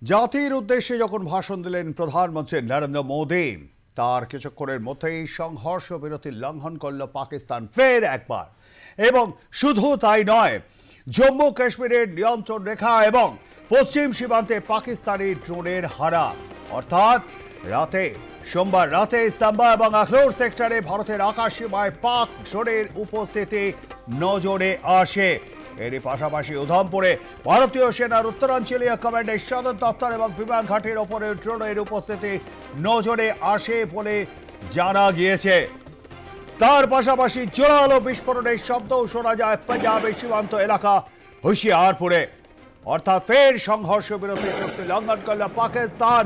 জাতির উদ্দেশ্যে যখন ভাষণ দিলেন প্রধানমন্ত্রী নরেন্দ্র মোদী, তার কিছুক্ষণের মধ্যেই সংঘর্ষ বিরতি লঙ্ঘন করল পাকিস্তান ফের একবার। এবং শুধু তাই নয়, জম্মু কাশ্মীরের নিয়ন্ত্রণ রেখা এবং পশ্চিম সীমান্তে পাকিস্তানি ড্রোনের হানা। অর্থাৎ সোমবার রাতে ইস্তাম্বা এবং আখরোর সেক্টরে ভারতের আকাশ সীমায় পাক ড্রোনের উপস্থিতি নজরে আসে। এরই পাশাপাশি উধমপুরে ভারতীয় সেনার উত্তরাঞ্চলীয় কমান্ডের সদর দপ্তর এবং বিমান ঘাটির ওপরে ড্রোনের উপস্থিতি নজরে আসে বলে জানা গিয়েছে। তার পাশাপাশি জোরালো বিস্ফোরণের শব্দও শোনা যায় পাঞ্জাবের সীমান্ত এলাকা হুশিয়ারপুরে। অর্থাৎ ফের সংঘর্ষ বিরতি চুক্তি লঙ্ঘন করল পাকিস্তান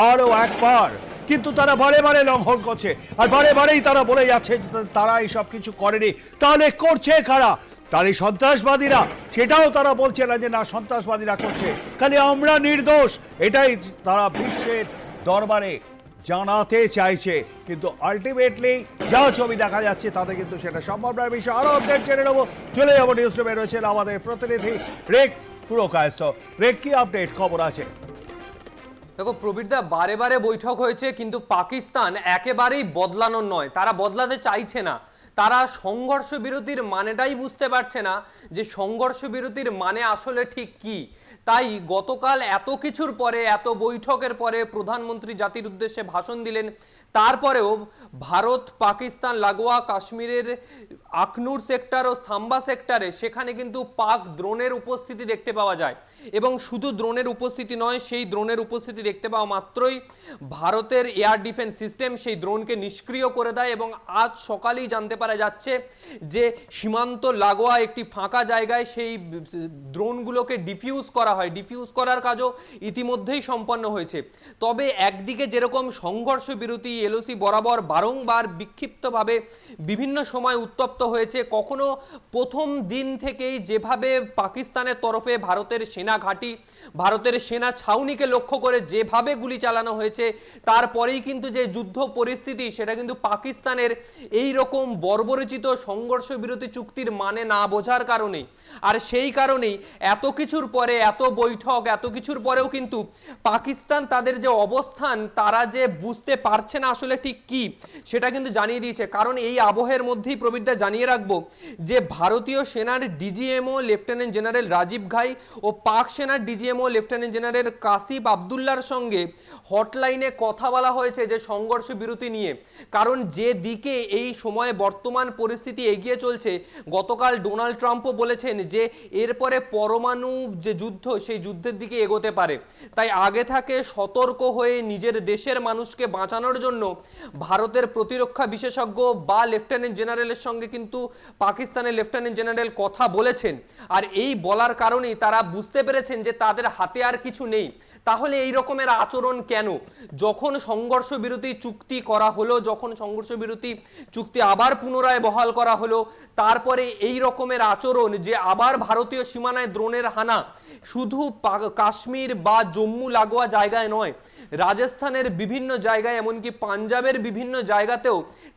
আরো একবার। কিন্তু তারা বারে বারে লঙ্ঘন করছে আর বারে বারেই তারা বলে যাচ্ছে তারা এইসব কিছু করেনি। তাহলে করছে কারা? তাহলে সন্ত্রাসবাদীরা? সেটাও তারা বলছে না যে না, সন্ত্রাসবাদীরা করছে, খালি আমরা নির্দোষ, এটাই তারা বিশ্বের দরবারে জানাতে চাইছে। কিন্তু আলটিমেটলি যা ছবি দেখা যাচ্ছে তাতে কিন্তু সেটা সম্ভব নয়। বিষয় আরো আপডেট জেনে নেবো, চলে যাবো নিউজ রুমে। রয়েছেন আমাদের প্রতিনিধি রেক পুরকায়স্থ। রেক, কি আপডেট খবর আছে? দেখো প্রবীরদা, বারে বারে বৈঠক হয়েছে কিন্তু পাকিস্তান একেবারেই বদলানোর নয়, তারা বদলাতে চাইছে না। তারা সংঘর্ষ বিরতির মানেটাই বুঝতে পারছে না যে সংঘর্ষ বিরতির মানে আসলে ঠিক কি। তাই গতকাল এত কিছুর পরে, এত বৈঠকের পরে প্রধানমন্ত্রী জাতির উদ্দেশ্যে ভাষণ দিলেন। তারপরেও ভারত পাকিস্তান লাগোয়া কাশ্মীরের আখনুর সেক্টর ও সাম্বা সেক্টরে সেখানে কিন্তু পাক ড্রোনের উপস্থিতি দেখতে পাওয়া যায়। এবং শুধু ড্রোনের উপস্থিতি নয়, সেই ড্রোনের উপস্থিতি দেখতে পাওয়া মাত্রই ভারতের এয়ার ডিফেন্স সিস্টেম সেই ড্রোনকে নিষ্ক্রিয় করে দেয়। এবং আজ সকালেই জানতে পারা যাচ্ছে যে সীমান্ত লাগোয়া একটি ফাঁকা জায়গায় সেই ড্রোনগুলোকে ডিফিউজ করা হয়। ডিফিউজ করার কাজও ইতিমধ্যেই সম্পন্ন হয়েছে। তবে একদিকে যেরকম সংঘর্ষ বিরতি এলওসি বরাবর বারংবার বিক্ষিপ্তভাবে বিভিন্ন সময় উত্তপ্ত হয়েছে, কখনো প্রথম দিন থেকেই যেভাবে পাকিস্তানের তরফে ভারতের সেনা ঘাঁটি, ভারতের সেনা ছাউনিকে লক্ষ্য করে যেভাবে গুলি চালানো হয়েছে, তারপরেই কিন্তু যে যুদ্ধ পরিস্থিতি সেটা কিন্তু পাকিস্তানের এই রকম বর্বরচিত সংঘর্ষ বিরতি চুক্তির মানে না বোঝার কারণেই। আর সেই কারণেই এত কিছুর পরে, এত বৈঠক, এত কিছুর পরেও কিন্তু পাকিস্তান তাদের যে অবস্থান তারা যে বুঝতে পারছে না আসলে ঠিক কি, সেটা কিন্তু জানিয়ে দিয়েছে। কারণ এই আবহের মধ্যেই প্রবীরদা জানিয়ে রাখবো যে ভারতীয় সেনার ডিজিএমও লেফটেন্যান্ট জেনারেল রাজীব ঘাই ও পাক সেনার ডিজিএমও লেফটেন্যান্ট জেনারেল কাসিফ আবদুল্লার সঙ্গে হটলাইনে কথা বলা হয়েছে যে সংঘর্ষ বিরতি নিয়ে। কারণ যে দিকে এই সময়ে বর্তমান পরিস্থিতি এগিয়ে চলছে, গতকাল ডোনাল্ড ট্রাম্পও বলেছেন যে এরপরে পরমাণু যে যুদ্ধ, সেই যুদ্ধের দিকে এগোতে পারে। তাই আগে থেকে সতর্ক হয়ে নিজের দেশের মানুষকে বাঁচানোর জন্য ভারতের প্রতিরক্ষা বিশেষজ্ঞ বা লেফটেন্যান্ট জেনারেলের সঙ্গে কিন্তু পাকিস্তানের লেফটেন্যান্ট জেনারেল কথা বলেছেন। আর এই বলার কারণেই তারা বুঝতে পেরেছেন যে তাদের হাতে আর কিছু নেই। তাহলে এই রকমের আচরণ কেন? যখন সংঘর্ষ বিরতি চুক্তি করা হলো, যখন সংঘর্ষ বিরতি চুক্তি আবার পুনরায় বহাল করা হলো, তারপরে এই রকমের আচরণ যে আবার ভারতীয় সীমানায় ড্রোনের হানা, শুধু কাশ্মীর বা জম্মু লাগোয়া জায়গায় নয়, রাজস্থানের বিভিন্ন জায়গায়, এমনকি পাঞ্জাবের বিভিন্ন জায়গাতেও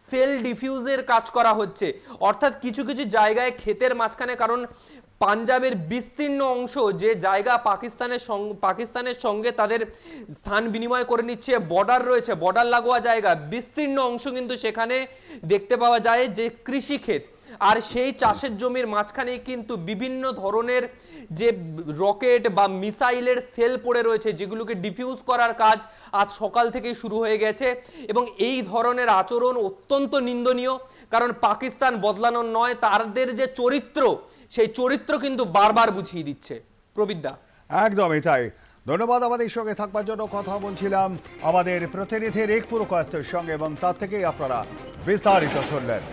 সেল ডিফিউজের কাজ করা হচ্ছে। অর্থাৎ কিছু কিছু জায়গায় ক্ষেতের মাঝখানে, কারণ পাঞ্জাবের বিস্তীর্ণ অংশ যে জায়গা পাকিস্তানের সঙ্গে তাদের স্থান বিনিময় করে নিচ্ছে, বর্ডার রয়েছে, বর্ডার লাগোয়া জায়গা, বিস্তীর্ণ অংশ কিন্তু সেখানে দেখতে পাওয়া যায় যে কৃষিক্ষেত। আর সেই চাষের জমির মাঝখানে কিন্তু বিভিন্ন ধরনের যে রকেট বা মিসাইলের সেল পড়ে রয়েছে, যেগুলোকে ডিফিউজ করার কাজ আজ সকাল থেকেই শুরু হয়ে গেছে। এবং এই ধরনের আচরণ অত্যন্ত নিন্দনীয়। কারণ পাকিস্তান বদলানোর নয়, তাদের যে চরিত্র, সেই চরিত্র কিন্তু বারবার বুঝিয়ে দিচ্ছে। প্রবীরদা, একদমই তাই। ধন্যবাদ আমাদের সঙ্গে থাকবার জন্য। কথা বলছিলাম আমাদের প্রতিনিধি রেক পুরকায়স্থের সঙ্গে এবং তার থেকেই আপনারা বিস্তারিত শুনলেন।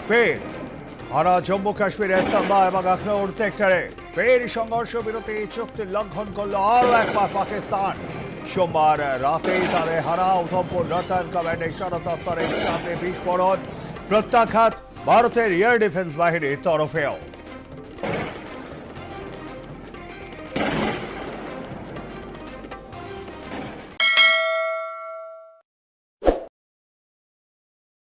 ফের হারা জম্মু কাশ্মীরের ইস্তাম্বা এবং আখরোর সেক্টরে ফের সংঘর্ষ বিরতি চুক্তি লঙ্ঘন করলো আরো একবার পাকিস্তান। সোমবার রাতেই তাদের হারা উধমপুর নর্থার্ন কমান্ডের সদর দপ্তরের সামনে বিস্ফোরণ প্রত্যাঘাত ভারতের এয়ার ডিফেন্স বাহিনীর তরফেও।